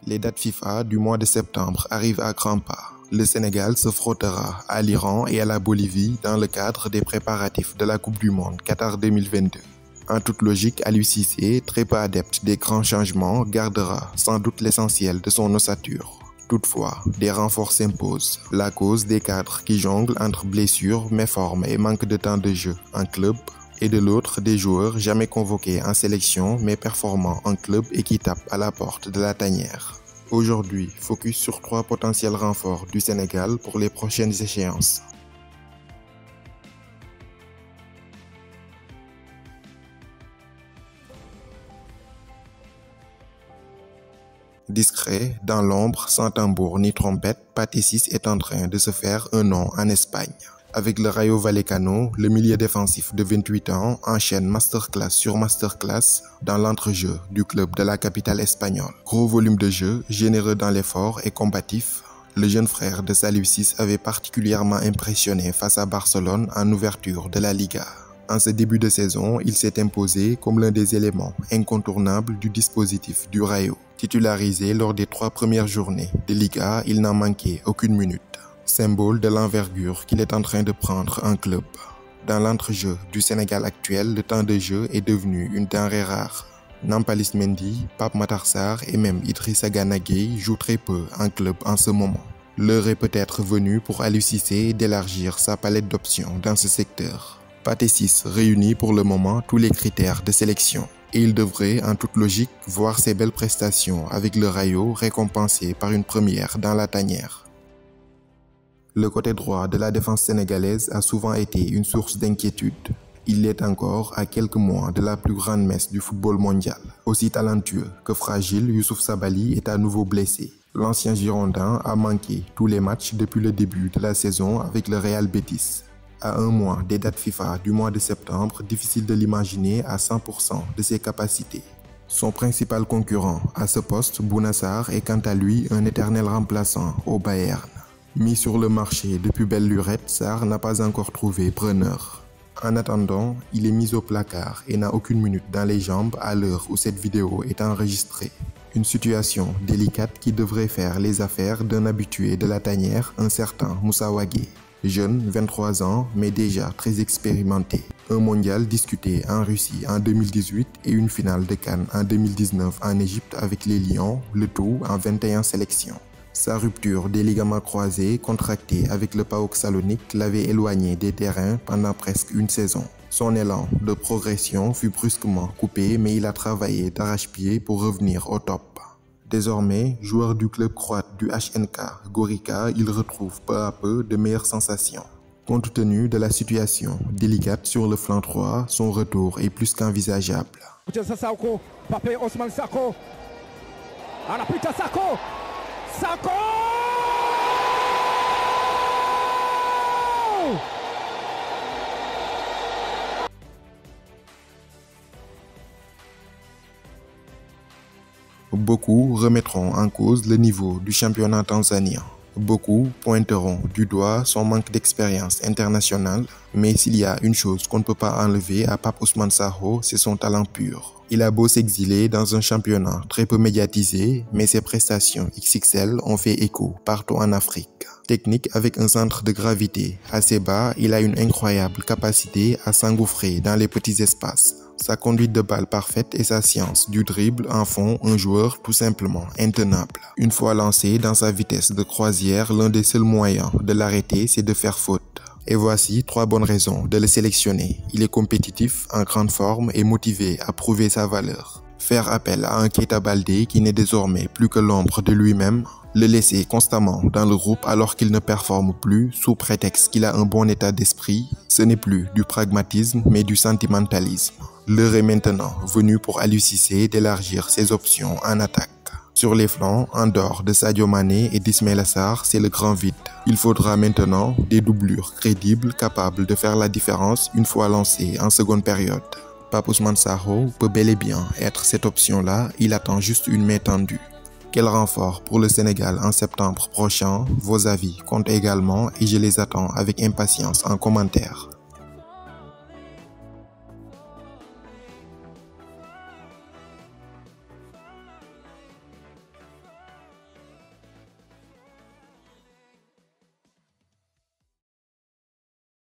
Les dates FIFA du mois de septembre arrivent à grands pas. Le Sénégal se frottera à l'Iran et à la Bolivie dans le cadre des préparatifs de la Coupe du Monde Qatar 2022. En toute logique, Aliou Cissé, très peu adepte des grands changements, gardera sans doute l'essentiel de son ossature. Toutefois, des renforts s'imposent. La cause des cadres qui jonglent entre blessures, méformes et manque de temps de jeu en club, et de l'autre des joueurs jamais convoqués en sélection mais performants en club et qui tapent à la porte de la tanière. Aujourd'hui, focus sur 3 potentiels renforts du Sénégal pour les prochaines échéances. Discret, dans l'ombre, sans tambour ni trompette, Pathé Ciss est en train de se faire un nom en Espagne. Avec le Rayo Vallecano, le milieu défensif de 28 ans enchaîne masterclass sur masterclass dans l'entrejeu du club de la capitale espagnole. Gros volume de jeu, généreux dans l'effort et combatif, le jeune frère de Aliou Cissé avait particulièrement impressionné face à Barcelone en ouverture de la Liga. En ce début de saison, il s'est imposé comme l'un des éléments incontournables du dispositif du Rayo. Titularisé lors des 3 premières journées de Liga, il n'en manquait aucune minute. Symbole de l'envergure qu'il est en train de prendre en club. Dans l'entrejeu du Sénégal actuel, le temps de jeu est devenu une denrée rare. Nampalys Mendy, Pape Matar Sarr et même Idrissa Gana Gueye jouent très peu en club en ce moment. L'heure est peut-être venue pour Aliou Cissé d'élargir sa palette d'options dans ce secteur. Pathé Ciss réunit pour le moment tous les critères de sélection et il devrait en toute logique voir ses belles prestations avec le Rayo récompensées par une première dans la tanière. Le côté droit de la défense sénégalaise a souvent été une source d'inquiétude. Il l'est encore à quelques mois de la plus grande messe du football mondial. Aussi talentueux que fragile, Youssouf Sabaly est à nouveau blessé. L'ancien Girondin a manqué tous les matchs depuis le début de la saison avec le Real Betis. À un mois des dates FIFA du mois de septembre, difficile de l'imaginer à 100% de ses capacités. Son principal concurrent à ce poste, Bouna Sarr, est quant à lui un éternel remplaçant au Bayern. Mis sur le marché depuis belle lurette, Sarr n'a pas encore trouvé preneur. En attendant, il est mis au placard et n'a aucune minute dans les jambes à l'heure où cette vidéo est enregistrée. Une situation délicate qui devrait faire les affaires d'un habitué de la tanière, un certain Moussa Wagué. Jeune, 23 ans, mais déjà très expérimenté. Un mondial discuté en Russie en 2018 et une finale de Cannes en 2019 en Égypte avec les Lions, le tout en 21 sélections. Sa rupture des ligaments croisés contractés avec le PAOK Salonique l'avait éloigné des terrains pendant presque une saison. Son élan de progression fut brusquement coupé mais il a travaillé d'arrache-pied pour revenir au top. Désormais, joueur du club croate du HNK Gorica, il retrouve peu à peu de meilleures sensations. Compte tenu de la situation délicate sur le flanc droit, son retour est plus qu'envisageable. Sakho! Beaucoup remettront en cause le niveau du championnat tanzanien. Beaucoup pointeront du doigt son manque d'expérience internationale, mais s'il y a une chose qu'on ne peut pas enlever à Pape Ousmane Sakho, c'est son talent pur. Il a beau s'exiler dans un championnat très peu médiatisé, mais ses prestations XXL ont fait écho partout en Afrique. Technique avec un centre de gravité assez bas, il a une incroyable capacité à s'engouffrer dans les petits espaces. Sa conduite de balle parfaite et sa science du dribble en font un joueur tout simplement intenable. Une fois lancé dans sa vitesse de croisière, l'un des seuls moyens de l'arrêter, c'est de faire faute. Et voici 3 bonnes raisons de le sélectionner. Il est compétitif, en grande forme et motivé à prouver sa valeur. Faire appel à un Keita Baldé qui n'est désormais plus que l'ombre de lui-même. Le laisser constamment dans le groupe alors qu'il ne performe plus sous prétexte qu'il a un bon état d'esprit. Ce n'est plus du pragmatisme mais du sentimentalisme. L'heure est maintenant venue pour Aliou Cissé d'élargir ses options en attaque. Sur les flancs, en dehors de Sadio Mané et d'Ismaïla Sarr, c'est le grand vide. Il faudra maintenant des doublures crédibles capables de faire la différence une fois lancées en seconde période. Pape Ousmane Sakho peut bel et bien être cette option-là, il attend juste une main tendue. Quel renfort pour le Sénégal en septembre prochain? Vos avis comptent également et je les attends avec impatience en commentaire.